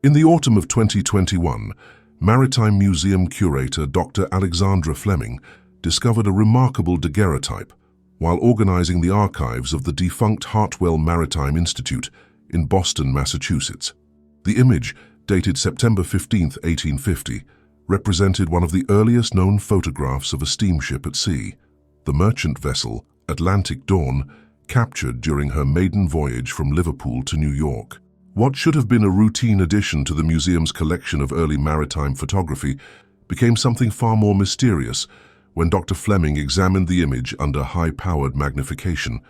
In the autumn of 2021, Maritime Museum curator Dr. Alexandra Fleming discovered a remarkable daguerreotype while organizing the archives of the defunct Hartwell Maritime Institute in Boston, Massachusetts. The image, dated September 15, 1850, represented one of the earliest known photographs of a steamship at sea, the merchant vessel Atlantic Dawn, captured during her maiden voyage from Liverpool to New York. What should have been a routine addition to the museum's collection of early maritime photography became something far more mysterious when Dr. Fleming examined the image under high-powered magnification.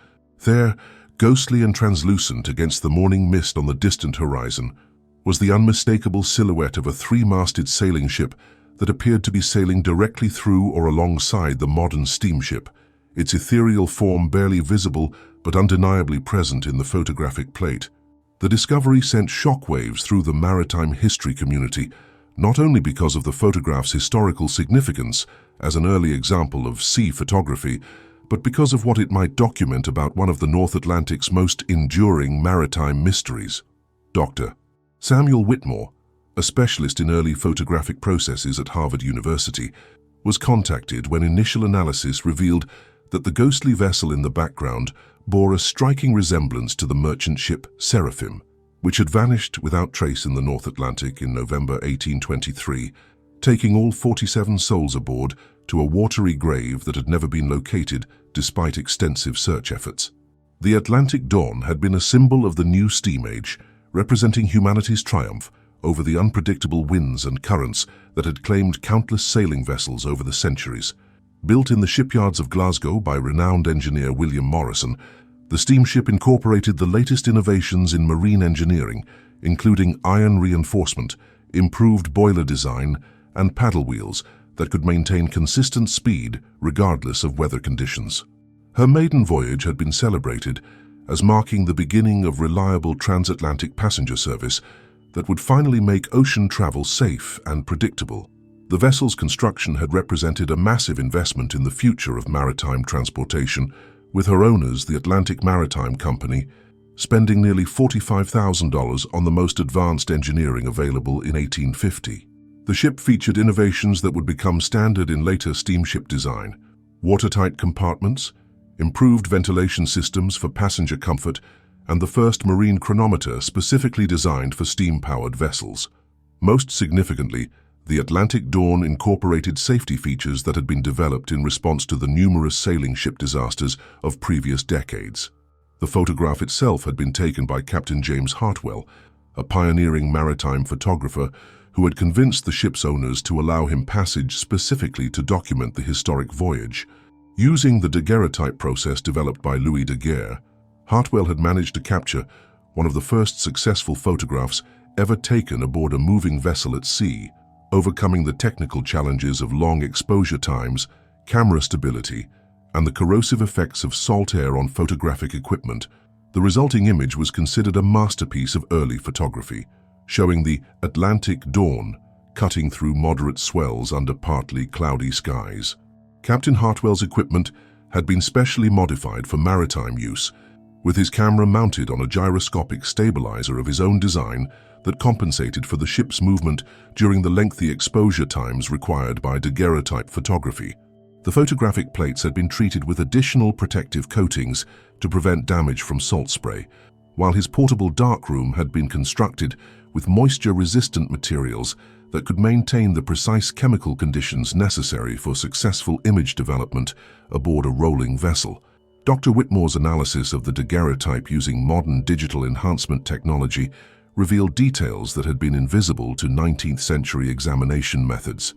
There, ghostly and translucent against the morning mist on the distant horizon, was the unmistakable silhouette of a three-masted sailing ship that appeared to be sailing directly through or alongside the modern steamship, its ethereal form barely visible but undeniably present in the photographic plate. The discovery sent shockwaves through the maritime history community, not only because of the photograph's historical significance as an early example of sea photography, but because of what it might document about one of the North Atlantic's most enduring maritime mysteries. Dr. Samuel Whitmore, a specialist in early photographic processes at Harvard University, was contacted when initial analysis revealed that the ghostly vessel in the background bore a striking resemblance to the merchant ship Seraphim, which had vanished without trace in the North Atlantic in November 1823, taking all 47 souls aboard to a watery grave that had never been located despite extensive search efforts. The Atlantic Dawn had been a symbol of the new steam age, representing humanity's triumph over the unpredictable winds and currents that had claimed countless sailing vessels over the centuries. Built in the shipyards of Glasgow by renowned engineer William Morrison, the steamship incorporated the latest innovations in marine engineering, including iron reinforcement, improved boiler design, and paddle wheels that could maintain consistent speed regardless of weather conditions. Her maiden voyage had been celebrated as marking the beginning of reliable transatlantic passenger service that would finally make ocean travel safe and predictable. The vessel's construction had represented a massive investment in the future of maritime transportation, with her owners, the Atlantic Maritime Company, spending nearly $45,000 on the most advanced engineering available in 1850. The ship featured innovations that would become standard in later steamship design: watertight compartments, improved ventilation systems for passenger comfort, and the first marine chronometer specifically designed for steam-powered vessels. Most significantly, the Atlantic Dawn incorporated safety features that had been developed in response to the numerous sailing ship disasters of previous decades. The photograph itself had been taken by Captain James Hartwell, a pioneering maritime photographer who had convinced the ship's owners to allow him passage specifically to document the historic voyage. Using the daguerreotype process developed by Louis Daguerre, Hartwell had managed to capture one of the first successful photographs ever taken aboard a moving vessel at sea, overcoming the technical challenges of long exposure times, camera stability, and the corrosive effects of salt air on photographic equipment. The resulting image was considered a masterpiece of early photography, showing the Atlantic Dawn cutting through moderate swells under partly cloudy skies. Captain Hartwell's equipment had been specially modified for maritime use, with his camera mounted on a gyroscopic stabilizer of his own design that compensated for the ship's movement during the lengthy exposure times required by daguerreotype photography. The photographic plates had been treated with additional protective coatings to prevent damage from salt spray, while his portable darkroom had been constructed with moisture-resistant materials that could maintain the precise chemical conditions necessary for successful image development aboard a rolling vessel. Dr. Whitmore's analysis of the daguerreotype using modern digital enhancement technology revealed details that had been invisible to 19th-century examination methods.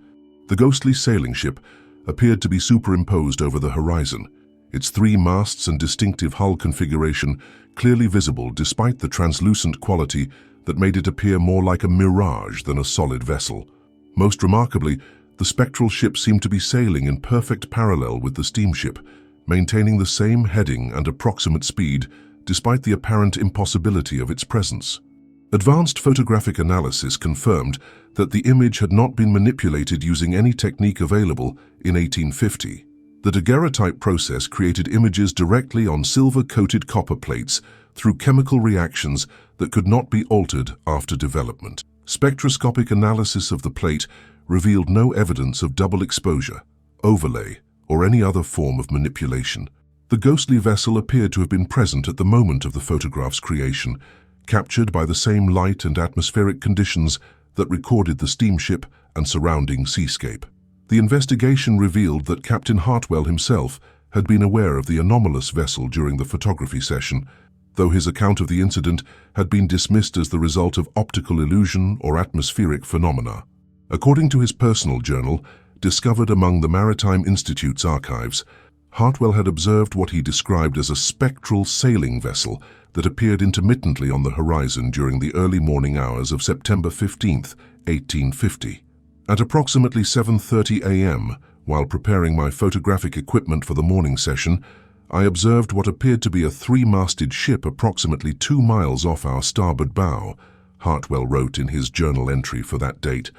The ghostly sailing ship appeared to be superimposed over the horizon, its three masts and distinctive hull configuration clearly visible despite the translucent quality that made it appear more like a mirage than a solid vessel. Most remarkably, the spectral ship seemed to be sailing in perfect parallel with the steamship, maintaining the same heading and approximate speed despite the apparent impossibility of its presence. Advanced photographic analysis confirmed that the image had not been manipulated using any technique available in 1850. The daguerreotype process created images directly on silver-coated copper plates through chemical reactions that could not be altered after development. Spectroscopic analysis of the plate revealed no evidence of double exposure, overlay, or any other form of manipulation. The ghostly vessel appeared to have been present at the moment of the photograph's creation, captured by the same light and atmospheric conditions that recorded the steamship and surrounding seascape. The investigation revealed that Captain Hartwell himself had been aware of the anomalous vessel during the photography session, though his account of the incident had been dismissed as the result of optical illusion or atmospheric phenomena. According to his personal journal, discovered among the Maritime Institute's archives, Hartwell had observed what he described as a spectral sailing vessel that appeared intermittently on the horizon during the early morning hours of September 15, 1850. At approximately 7:30 a.m., while preparing my photographic equipment for the morning session, I observed what appeared to be a three-masted ship approximately 2 miles off our starboard bow, Hartwell wrote in his journal entry for that date.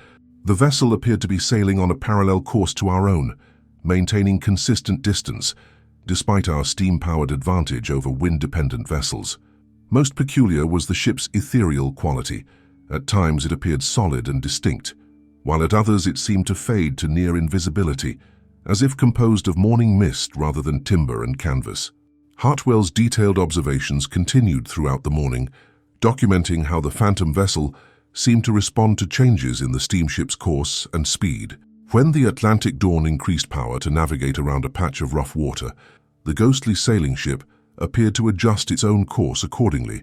The vessel appeared to be sailing on a parallel course to our own, maintaining consistent distance, despite our steam-powered advantage over wind-dependent vessels. Most peculiar was the ship's ethereal quality. At times it appeared solid and distinct, while at others it seemed to fade to near invisibility, as if composed of morning mist rather than timber and canvas. Hartwell's detailed observations continued throughout the morning, documenting how the phantom vessel seemed to respond to changes in the steamship's course and speed. When the Atlantic Dawn increased power to navigate around a patch of rough water, the ghostly sailing ship appeared to adjust its own course accordingly,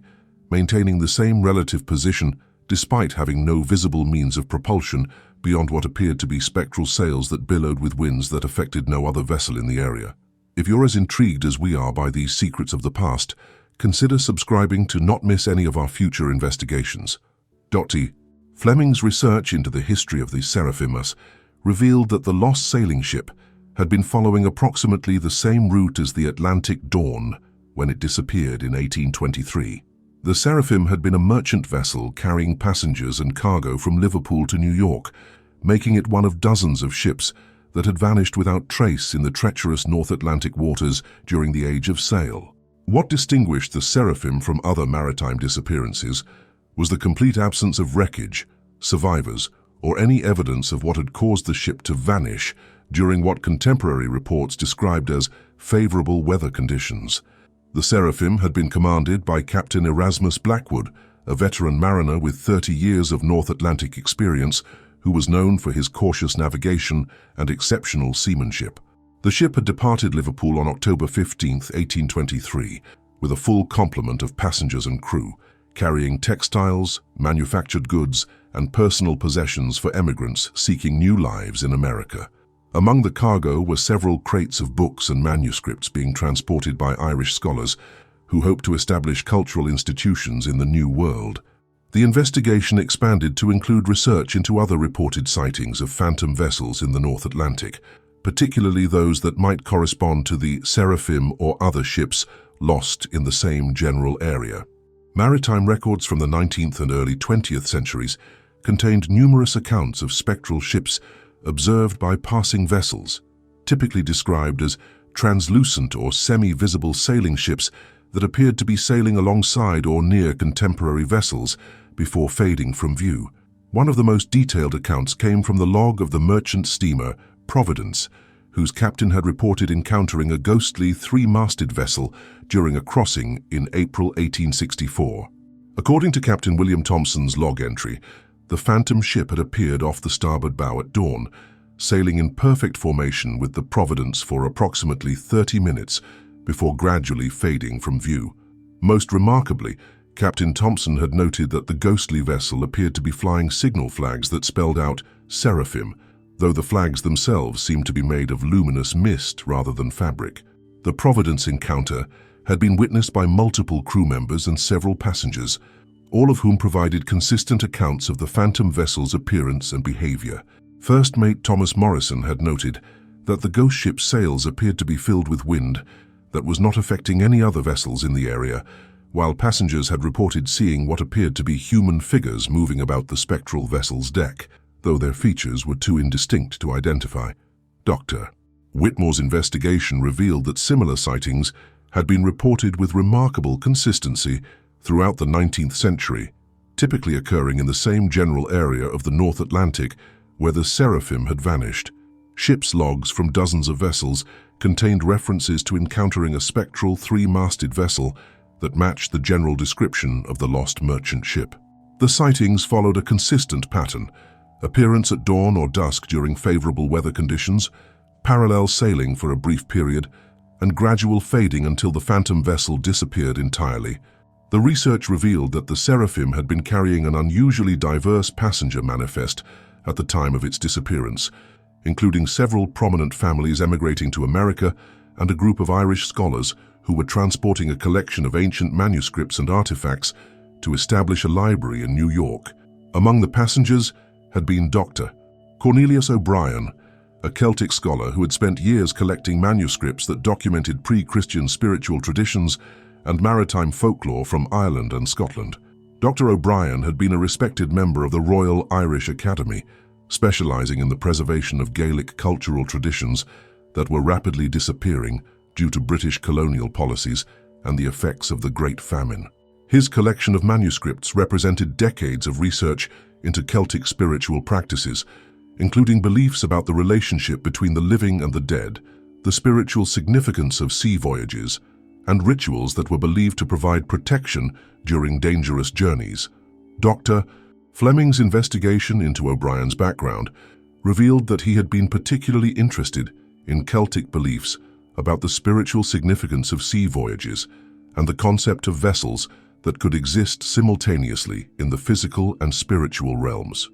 maintaining the same relative position despite having no visible means of propulsion beyond what appeared to be spectral sails that billowed with winds that affected no other vessel in the area. If you're as intrigued as we are by these secrets of the past, consider subscribing to not miss any of our future investigations. T. Fleming's research into the history of the Seraphimus revealed that the lost sailing ship had been following approximately the same route as the Atlantic Dawn when it disappeared in 1823. The Seraphim had been a merchant vessel carrying passengers and cargo from Liverpool to New York, making it one of dozens of ships that had vanished without trace in the treacherous North Atlantic waters during the Age of Sail. What distinguished the Seraphim from other maritime disappearances was the complete absence of wreckage, survivors, or any evidence of what had caused the ship to vanish during what contemporary reports described as favorable weather conditions. The Seraphim had been commanded by Captain Erasmus Blackwood, a veteran mariner with 30 years of North Atlantic experience who was known for his cautious navigation and exceptional seamanship. The ship had departed Liverpool on October 15, 1823, with a full complement of passengers and crew, carrying textiles, manufactured goods, and personal possessions for emigrants seeking new lives in America. Among the cargo were several crates of books and manuscripts being transported by Irish scholars who hoped to establish cultural institutions in the New World. The investigation expanded to include research into other reported sightings of phantom vessels in the North Atlantic, particularly those that might correspond to the Seraphim or other ships lost in the same general area. Maritime records from the 19th and early 20th centuries contained numerous accounts of spectral ships observed by passing vessels, typically described as translucent or semi-visible sailing ships that appeared to be sailing alongside or near contemporary vessels before fading from view. One of the most detailed accounts came from the log of the merchant steamer Providence, whose captain had reported encountering a ghostly three-masted vessel during a crossing in April 1864. According to Captain William Thompson's log entry, the phantom ship had appeared off the starboard bow at dawn, sailing in perfect formation with the Providence for approximately 30 minutes before gradually fading from view. Most remarkably, Captain Thompson had noted that the ghostly vessel appeared to be flying signal flags that spelled out Seraphim, though the flags themselves seemed to be made of luminous mist rather than fabric. The Providence encounter had been witnessed by multiple crew members and several passengers, all of whom provided consistent accounts of the phantom vessel's appearance and behavior. First Mate Thomas Morrison had noted that the ghost ship's sails appeared to be filled with wind that was not affecting any other vessels in the area, while passengers had reported seeing what appeared to be human figures moving about the spectral vessel's deck, though their features were too indistinct to identify. Dr. Whitmore's investigation revealed that similar sightings had been reported with remarkable consistency throughout the 19th century, typically occurring in the same general area of the North Atlantic where the Seraphim had vanished. Ship's logs from dozens of vessels contained references to encountering a spectral three-masted vessel that matched the general description of the lost merchant ship. The sightings followed a consistent pattern: appearance at dawn or dusk during favorable weather conditions, parallel sailing for a brief period, and gradual fading until the phantom vessel disappeared entirely. The research revealed that the Seraphim had been carrying an unusually diverse passenger manifest at the time of its disappearance, including several prominent families emigrating to America and a group of Irish scholars who were transporting a collection of ancient manuscripts and artifacts to establish a library in New York. Among the passengers had been Dr. Cornelius O'Brien, a Celtic scholar who had spent years collecting manuscripts that documented pre-Christian spiritual traditions and maritime folklore from Ireland and Scotland. Dr. O'Brien had been a respected member of the Royal Irish Academy, specializing in the preservation of Gaelic cultural traditions that were rapidly disappearing due to British colonial policies and the effects of the Great Famine. His collection of manuscripts represented decades of research into Celtic spiritual practices, including beliefs about the relationship between the living and the dead, the spiritual significance of sea voyages, and rituals that were believed to provide protection during dangerous journeys. Dr. Fleming's investigation into O'Brien's background revealed that he had been particularly interested in Celtic beliefs about the spiritual significance of sea voyages and the concept of vessels that could exist simultaneously in the physical and spiritual realms.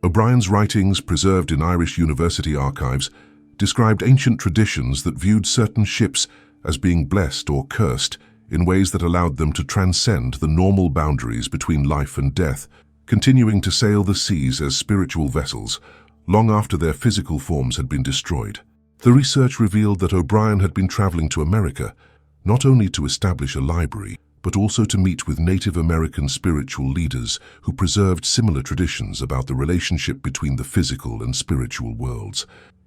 O'Brien's writings, preserved in Irish university archives, described ancient traditions that viewed certain ships as being blessed or cursed in ways that allowed them to transcend the normal boundaries between life and death, continuing to sail the seas as spiritual vessels long after their physical forms had been destroyed. The research revealed that O'Brien had been traveling to America not only to establish a library, but also to meet with Native American spiritual leaders who preserved similar traditions about the relationship between the physical and spiritual worlds.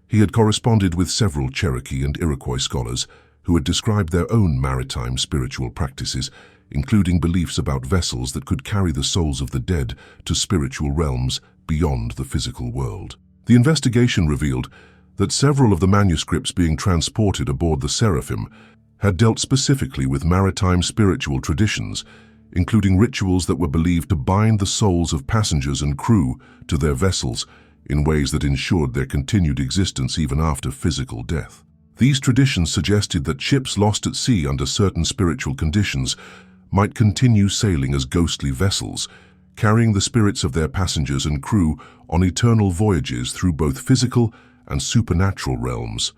He had corresponded with several Cherokee and Iroquois scholars who had described their own maritime spiritual practices, including beliefs about vessels that could carry the souls of the dead to spiritual realms beyond the physical world. The investigation revealed that several of the manuscripts being transported aboard the Seraphim had dealt specifically with maritime spiritual traditions, including rituals that were believed to bind the souls of passengers and crew to their vessels in ways that ensured their continued existence even after physical death. These traditions suggested that ships lost at sea under certain spiritual conditions might continue sailing as ghostly vessels, carrying the spirits of their passengers and crew on eternal voyages through both physical and supernatural realms.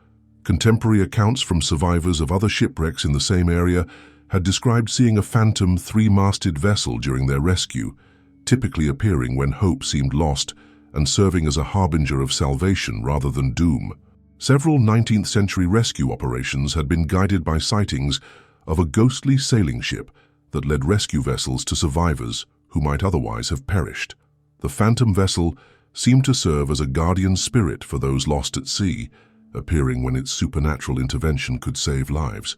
Contemporary accounts from survivors of other shipwrecks in the same area had described seeing a phantom three-masted vessel during their rescue, typically appearing when hope seemed lost and serving as a harbinger of salvation rather than doom. Several 19th century rescue operations had been guided by sightings of a ghostly sailing ship that led rescue vessels to survivors who might otherwise have perished. The phantom vessel seemed to serve as a guardian spirit for those lost at sea, appearing when its supernatural intervention could save lives.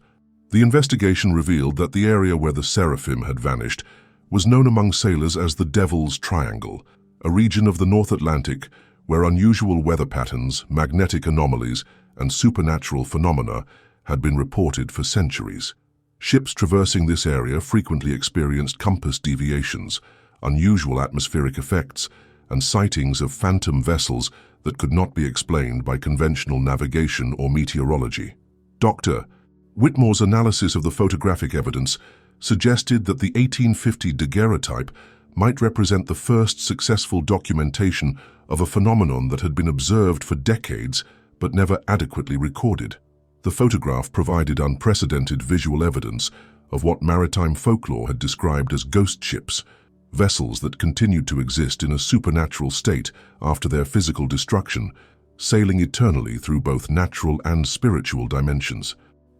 The investigation revealed that the area where the Seraphim had vanished was known among sailors as the Devil's Triangle, a region of the North Atlantic where unusual weather patterns, magnetic anomalies, and supernatural phenomena had been reported for centuries. Ships traversing this area frequently experienced compass deviations, unusual atmospheric effects, and sightings of phantom vessels that could not be explained by conventional navigation or meteorology. Dr. Whitmore's analysis of the photographic evidence suggested that the 1850 daguerreotype might represent the first successful documentation of a phenomenon that had been observed for decades but never adequately recorded. The photograph provided unprecedented visual evidence of what maritime folklore had described as ghost ships, vessels that continued to exist in a supernatural state after their physical destruction, sailing eternally through both natural and spiritual dimensions.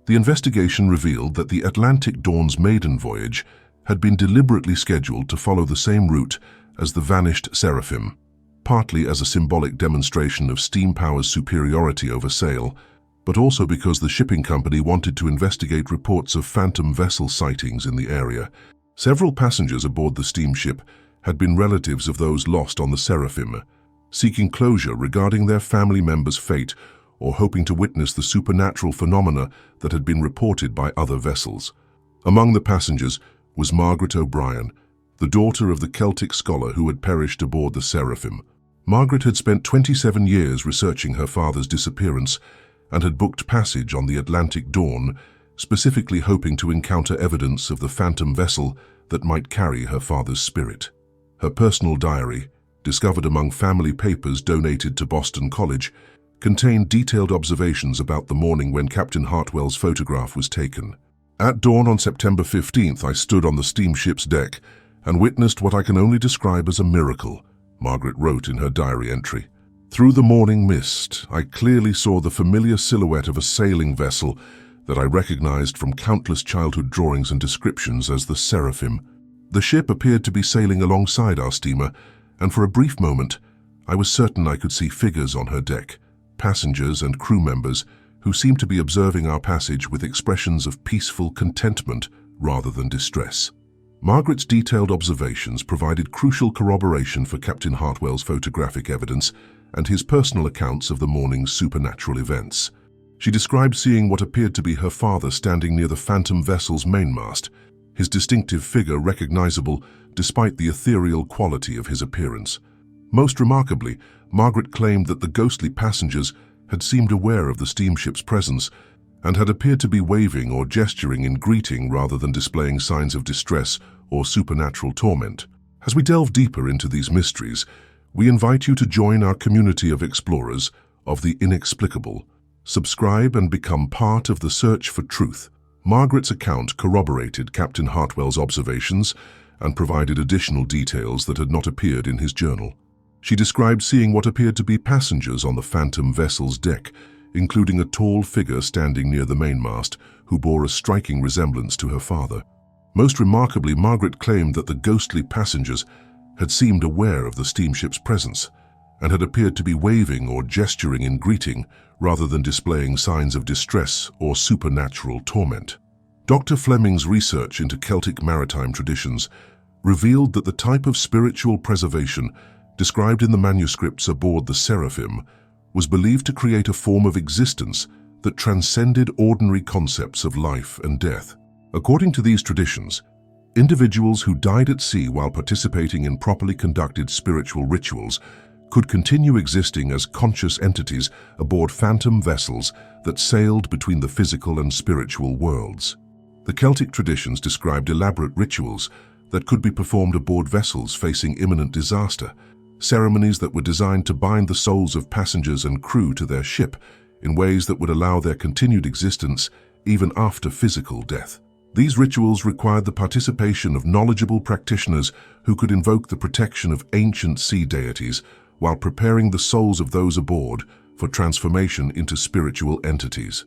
The investigation revealed that the Atlantic Dawn's maiden voyage had been deliberately scheduled to follow the same route as the vanished Seraphim, partly as a symbolic demonstration of steam power's superiority over sail, but also because the shipping company wanted to investigate reports of phantom vessel sightings in the area. Several passengers aboard the steamship had been relatives of those lost on the Seraphim, seeking closure regarding their family members' fate or hoping to witness the supernatural phenomena that had been reported by other vessels. Among the passengers was Margaret O'Brien, the daughter of the Celtic scholar who had perished aboard the Seraphim. Margaret had spent 27 years researching her father's disappearance and had booked passage on the Atlantic Dawn, specifically hoping to encounter evidence of the phantom vessel that might carry her father's spirit. Her personal diary, discovered among family papers donated to Boston College, contained detailed observations about the morning when Captain Hartwell's photograph was taken. At dawn on September 15th, I stood on the steamship's deck and witnessed what I can only describe as a miracle, Margaret wrote in her diary entry. Through the morning mist, I clearly saw the familiar silhouette of a sailing vessel that I recognized from countless childhood drawings and descriptions as the Seraphim. The ship appeared to be sailing alongside our steamer, and for a brief moment, I was certain I could see figures on her deck, passengers and crew members who seemed to be observing our passage with expressions of peaceful contentment rather than distress. Margaret's detailed observations provided crucial corroboration for Captain Hartwell's photographic evidence and his personal accounts of the morning's supernatural events. She described seeing what appeared to be her father standing near the phantom vessel's mainmast, his distinctive figure recognizable despite the ethereal quality of his appearance. Most remarkably, Margaret claimed that the ghostly passengers had seemed aware of the steamship's presence and had appeared to be waving or gesturing in greeting rather than displaying signs of distress or supernatural torment. As we delve deeper into these mysteries, we invite you to join our community of explorers of the inexplicable. Subscribe and become part of the search for truth. Margaret's account corroborated Captain Hartwell's observations and provided additional details that had not appeared in his journal. She described seeing what appeared to be passengers on the phantom vessel's deck, including a tall figure standing near the mainmast who bore a striking resemblance to her father. Most remarkably, Margaret claimed that the ghostly passengers had seemed aware of the steamship's presence and had appeared to be waving or gesturing in greeting rather than displaying signs of distress or supernatural torment. Dr. Fleming's research into Celtic maritime traditions revealed that the type of spiritual preservation described in the manuscripts aboard the Seraphim was believed to create a form of existence that transcended ordinary concepts of life and death. According to these traditions, individuals who died at sea while participating in properly conducted spiritual rituals could continue existing as conscious entities aboard phantom vessels that sailed between the physical and spiritual worlds. The Celtic traditions described elaborate rituals that could be performed aboard vessels facing imminent disaster, ceremonies that were designed to bind the souls of passengers and crew to their ship in ways that would allow their continued existence even after physical death. These rituals required the participation of knowledgeable practitioners who could invoke the protection of ancient sea deities while preparing the souls of those aboard for transformation into spiritual entities.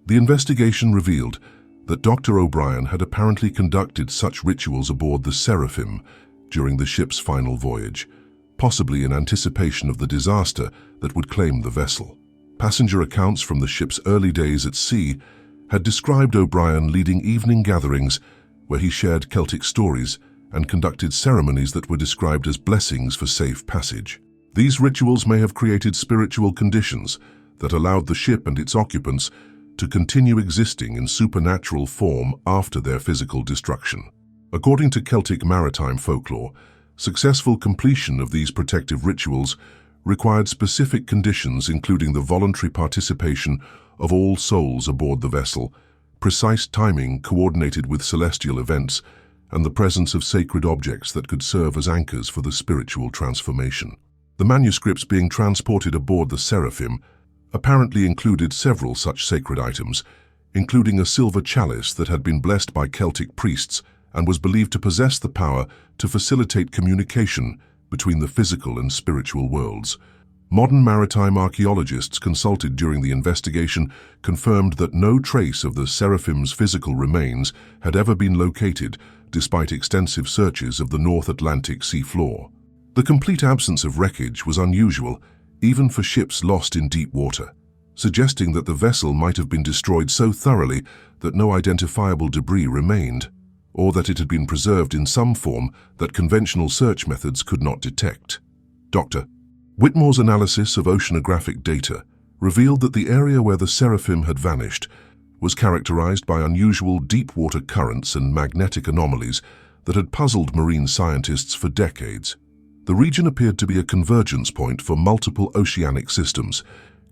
The investigation revealed that Dr. O'Brien had apparently conducted such rituals aboard the Seraphim during the ship's final voyage, possibly in anticipation of the disaster that would claim the vessel. Passenger accounts from the ship's early days at sea had described O'Brien leading evening gatherings where he shared Celtic stories and conducted ceremonies that were described as blessings for safe passage. These rituals may have created spiritual conditions that allowed the ship and its occupants to continue existing in supernatural form after their physical destruction. According to Celtic maritime folklore, successful completion of these protective rituals required specific conditions including the voluntary participation of all souls aboard the vessel, precise timing coordinated with celestial events, and the presence of sacred objects that could serve as anchors for the spiritual transformation. The manuscripts being transported aboard the Seraphim apparently included several such sacred items, including a silver chalice that had been blessed by Celtic priests and was believed to possess the power to facilitate communication between the physical and spiritual worlds. Modern maritime archaeologists consulted during the investigation confirmed that no trace of the Seraphim's physical remains had ever been located, despite extensive searches of the North Atlantic seafloor. The complete absence of wreckage was unusual, even for ships lost in deep water, suggesting that the vessel might have been destroyed so thoroughly that no identifiable debris remained. or that it had been preserved in some form that conventional search methods could not detect. Dr. Whitmore's analysis of oceanographic data revealed that the area where the seraphim had vanished was characterized by unusual deep-water currents and magnetic anomalies that had puzzled marine scientists for decades. The region appeared to be a convergence point for multiple oceanic systems,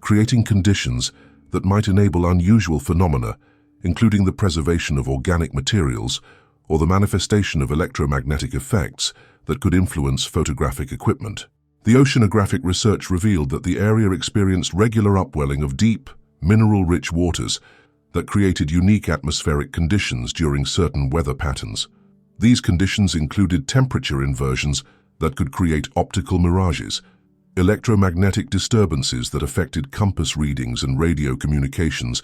creating conditions that might enable unusual phenomena, including the preservation of organic materials or the manifestation of electromagnetic effects that could influence photographic equipment. The oceanographic research revealed that the area experienced regular upwelling of deep, mineral-rich waters that created unique atmospheric conditions during certain weather patterns. These conditions included temperature inversions that could create optical mirages, electromagnetic disturbances that affected compass readings and radio communications,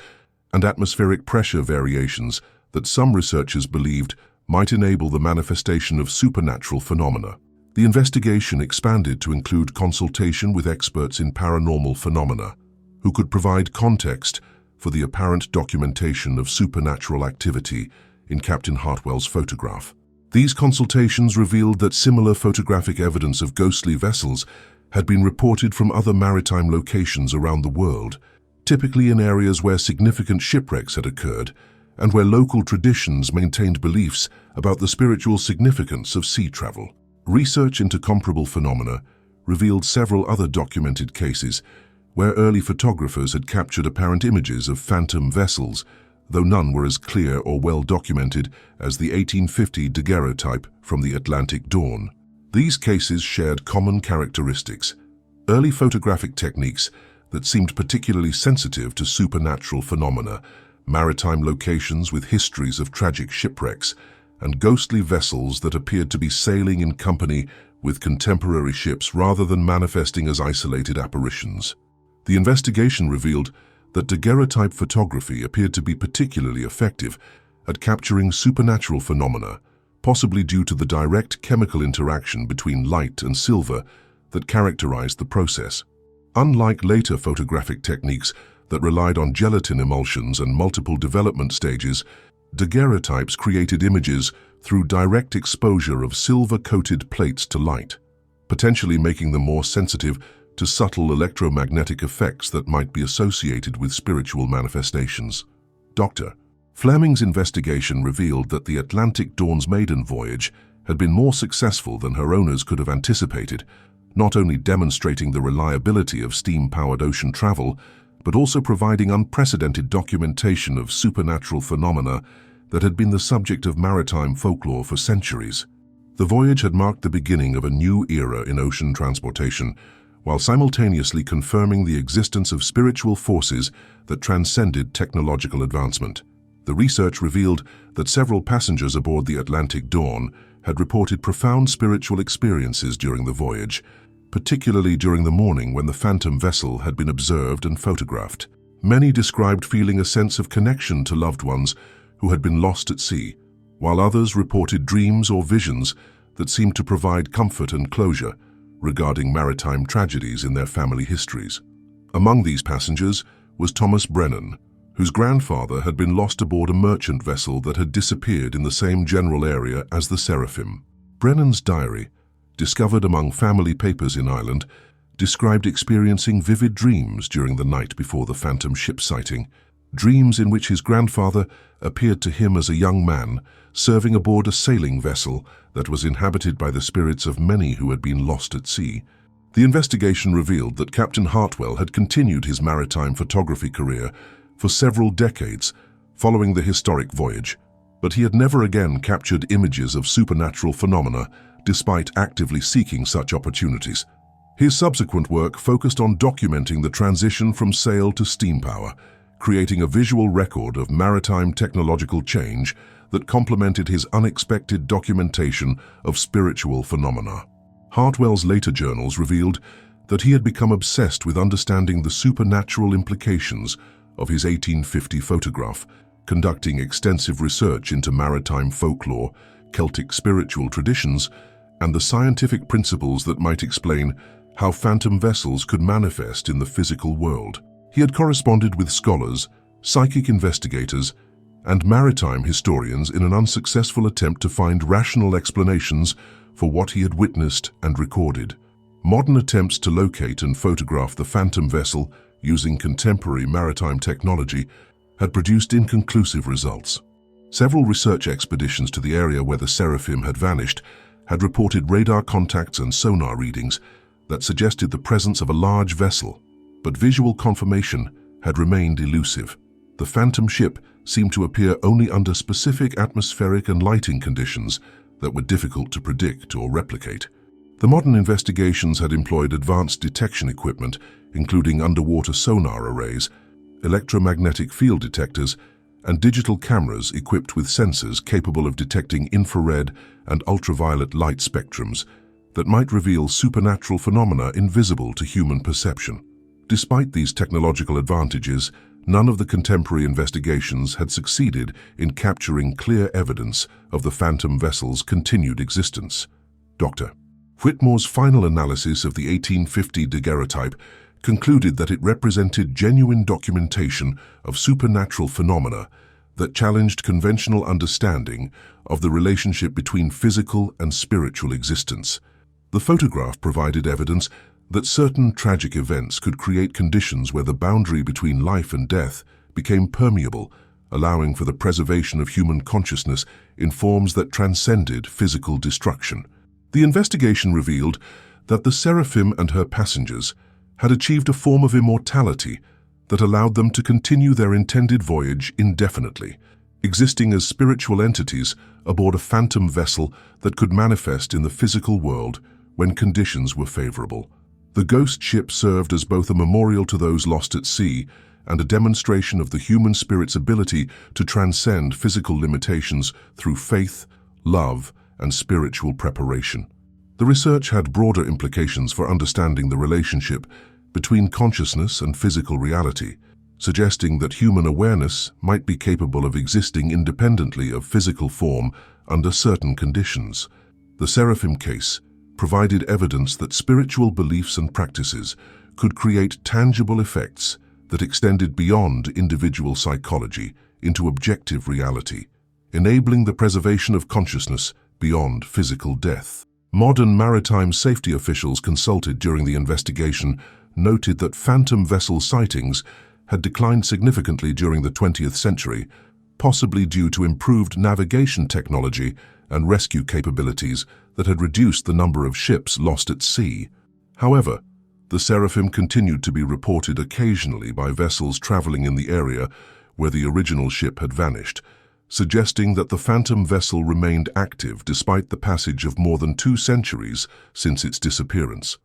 and atmospheric pressure variations that some researchers believed might enable the manifestation of supernatural phenomena. The investigation expanded to include consultation with experts in paranormal phenomena, who could provide context for the apparent documentation of supernatural activity in Captain Hartwell's photograph. These consultations revealed that similar photographic evidence of ghostly vessels had been reported from other maritime locations around the world, typically in areas where significant shipwrecks had occurred and where local traditions maintained beliefs about the spiritual significance of sea travel. Research into comparable phenomena revealed several other documented cases where early photographers had captured apparent images of phantom vessels, though none were as clear or well documented as the 1850 daguerreotype from the Atlantic dawn. These cases shared common characteristics: early photographic techniques that seemed particularly sensitive to supernatural phenomena, maritime locations with histories of tragic shipwrecks, and ghostly vessels that appeared to be sailing in company with contemporary ships rather than manifesting as isolated apparitions. The investigation revealed that daguerreotype photography appeared to be particularly effective at capturing supernatural phenomena, possibly due to the direct chemical interaction between light and silver that characterized the process. Unlike later photographic techniques that relied on gelatin emulsions and multiple development stages, daguerreotypes created images through direct exposure of silver-coated plates to light, potentially making them more sensitive to subtle electromagnetic effects that might be associated with spiritual manifestations. Dr. Fleming's investigation revealed that the Atlantic Dawn's maiden voyage had been more successful than her owners could have anticipated, not only demonstrating the reliability of steam-powered ocean travel, but also providing unprecedented documentation of supernatural phenomena that had been the subject of maritime folklore for centuries. The voyage had marked the beginning of a new era in ocean transportation, while simultaneously confirming the existence of spiritual forces that transcended technological advancement. The research revealed that several passengers aboard the Atlantic Dawn had reported profound spiritual experiences during the voyage, particularly during the morning when the phantom vessel had been observed and photographed. Many described feeling a sense of connection to loved ones who had been lost at sea, while others reported dreams or visions that seemed to provide comfort and closure regarding maritime tragedies in their family histories. Among these passengers was Thomas Brennan, whose grandfather had been lost aboard a merchant vessel that had disappeared in the same general area as the Seraphim. Brennan's diary, discovered among family papers in Ireland, described experiencing vivid dreams during the night before the phantom ship sighting, dreams in which his grandfather appeared to him as a young man serving aboard a sailing vessel that was inhabited by the spirits of many who had been lost at sea. The investigation revealed that Captain Hartwell had continued his maritime photography career for several decades following the historic voyage, but he had never again captured images of supernatural phenomena despite actively seeking such opportunities. His subsequent work focused on documenting the transition from sail to steam power, creating a visual record of maritime technological change that complemented his unexpected documentation of spiritual phenomena. Hartwell's later journals revealed that he had become obsessed with understanding the supernatural implications of his 1850 photograph, conducting extensive research into maritime folklore, Celtic spiritual traditions, and the scientific principles that might explain how phantom vessels could manifest in the physical world. He had corresponded with scholars, psychic investigators, and maritime historians in an unsuccessful attempt to find rational explanations for what he had witnessed and recorded. Modern attempts to locate and photograph the phantom vessel using contemporary maritime technology had produced inconclusive results. Several research expeditions to the area where the Seraphim had vanished had reported radar contacts and sonar readings that suggested the presence of a large vessel, but visual confirmation had remained elusive. The phantom ship seemed to appear only under specific atmospheric and lighting conditions that were difficult to predict or replicate. The modern investigations had employed advanced detection equipment, including underwater sonar arrays, electromagnetic field detectors, and digital cameras equipped with sensors capable of detecting infrared and ultraviolet light spectrums that might reveal supernatural phenomena invisible to human perception. Despite these technological advantages, none of the contemporary investigations had succeeded in capturing clear evidence of the phantom vessel's continued existence. Dr. Whitmore's final analysis of the 1850 daguerreotype concluded that it represented genuine documentation of supernatural phenomena that challenged conventional understanding of the relationship between physical and spiritual existence. The photograph provided evidence that certain tragic events could create conditions where the boundary between life and death became permeable, allowing for the preservation of human consciousness in forms that transcended physical destruction. The investigation revealed that the Seraphim and her passengers had achieved a form of immortality that allowed them to continue their intended voyage indefinitely, existing as spiritual entities aboard a phantom vessel that could manifest in the physical world when conditions were favorable. The ghost ship served as both a memorial to those lost at sea and a demonstration of the human spirit's ability to transcend physical limitations through faith, love, and spiritual preparation. The research had broader implications for understanding the relationship between consciousness and physical reality, suggesting that human awareness might be capable of existing independently of physical form under certain conditions. The Seraphim case provided evidence that spiritual beliefs and practices could create tangible effects that extended beyond individual psychology into objective reality, enabling the preservation of consciousness beyond physical death. Modern maritime safety officials consulted during the investigation noted that phantom vessel sightings had declined significantly during the 20th century, possibly due to improved navigation technology and rescue capabilities that had reduced the number of ships lost at sea. However, the Seraphim continued to be reported occasionally by vessels traveling in the area where the original ship had vanished, suggesting that the phantom vessel remained active despite the passage of more than 2 centuries since its disappearance.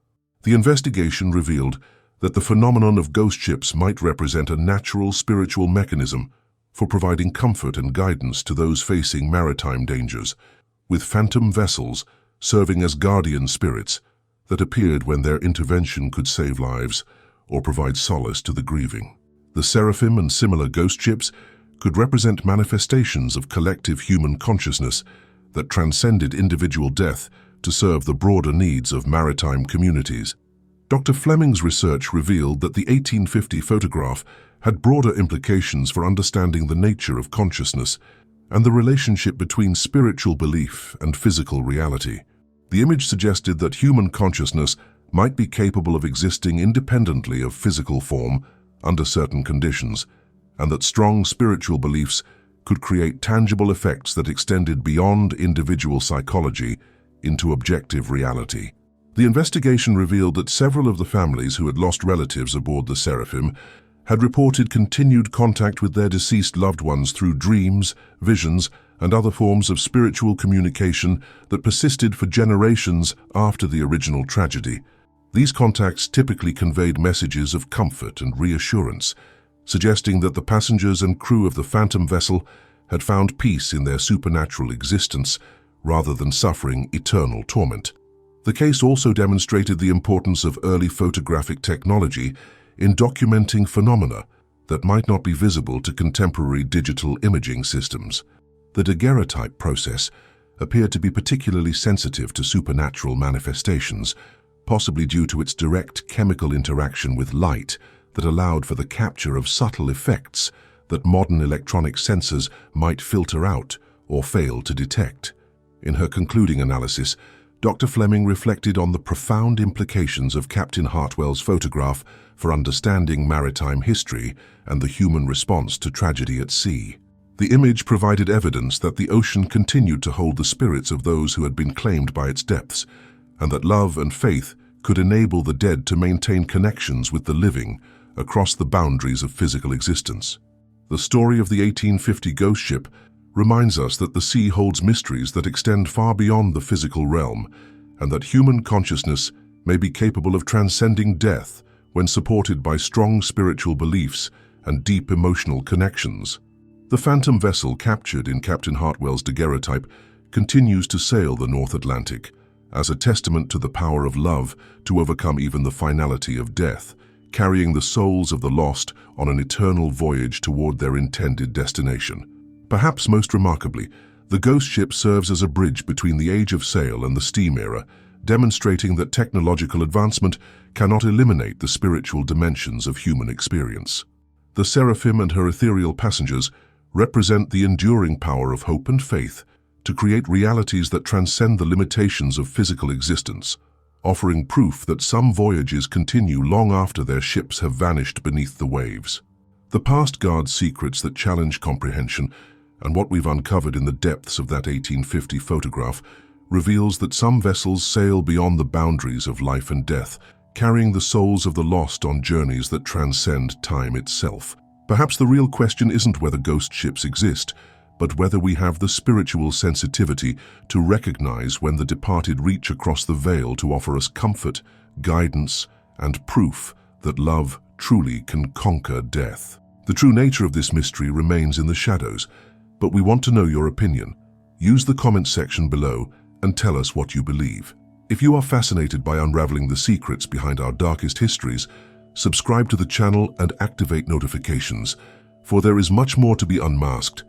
The investigation revealed that the phenomenon of ghost ships might represent a natural spiritual mechanism for providing comfort and guidance to those facing maritime dangers, with phantom vessels serving as guardian spirits that appeared when their intervention could save lives or provide solace to the grieving. The Seraphim and similar ghost ships could represent manifestations of collective human consciousness that transcended individual death to serve the broader needs of maritime communities. Dr. Fleming's research revealed that the 1850 photograph had broader implications for understanding the nature of consciousness and the relationship between spiritual belief and physical reality. The image suggested that human consciousness might be capable of existing independently of physical form under certain conditions, and that strong spiritual beliefs could create tangible effects that extended beyond individual psychology into objective reality. The investigation revealed that several of the families who had lost relatives aboard the Seraphim had reported continued contact with their deceased loved ones through dreams, visions, and other forms of spiritual communication that persisted for generations after the original tragedy. These contacts typically conveyed messages of comfort and reassurance, suggesting that the passengers and crew of the phantom vessel had found peace in their supernatural existence rather than suffering eternal torment. The case also demonstrated the importance of early photographic technology in documenting phenomena that might not be visible to contemporary digital imaging systems. The daguerreotype process appeared to be particularly sensitive to supernatural manifestations, possibly due to its direct chemical interaction with light that allowed for the capture of subtle effects that modern electronic sensors might filter out or fail to detect. In her concluding analysis, Dr. Fleming reflected on the profound implications of Captain Hartwell's photograph for understanding maritime history and the human response to tragedy at sea. The image provided evidence that the ocean continued to hold the spirits of those who had been claimed by its depths, and that love and faith could enable the dead to maintain connections with the living across the boundaries of physical existence. The story of the 1850 ghost ship reminds us that the sea holds mysteries that extend far beyond the physical realm, and that human consciousness may be capable of transcending death when supported by strong spiritual beliefs and deep emotional connections. The phantom vessel captured in Captain Hartwell's daguerreotype continues to sail the North Atlantic as a testament to the power of love to overcome even the finality of death, carrying the souls of the lost on an eternal voyage toward their intended destination. Perhaps most remarkably, the ghost ship serves as a bridge between the age of sail and the steam era, demonstrating that technological advancement cannot eliminate the spiritual dimensions of human experience. The seraphim and her ethereal passengers represent the enduring power of hope and faith to create realities that transcend the limitations of physical existence, offering proof that some voyages continue long after their ships have vanished beneath the waves. The past guards secrets that challenge comprehension, and what we've uncovered in the depths of that 1850 photograph reveals that some vessels sail beyond the boundaries of life and death, carrying the souls of the lost on journeys that transcend time itself. Perhaps the real question isn't whether ghost ships exist, but whether we have the spiritual sensitivity to recognize when the departed reach across the veil to offer us comfort, guidance, and proof that love truly can conquer death. The true nature of this mystery remains in the shadows, but we want to know your opinion. Use the comment section below and tell us what you believe. If you are fascinated by unraveling the secrets behind our darkest histories, subscribe to the channel and activate notifications, for there is much more to be unmasked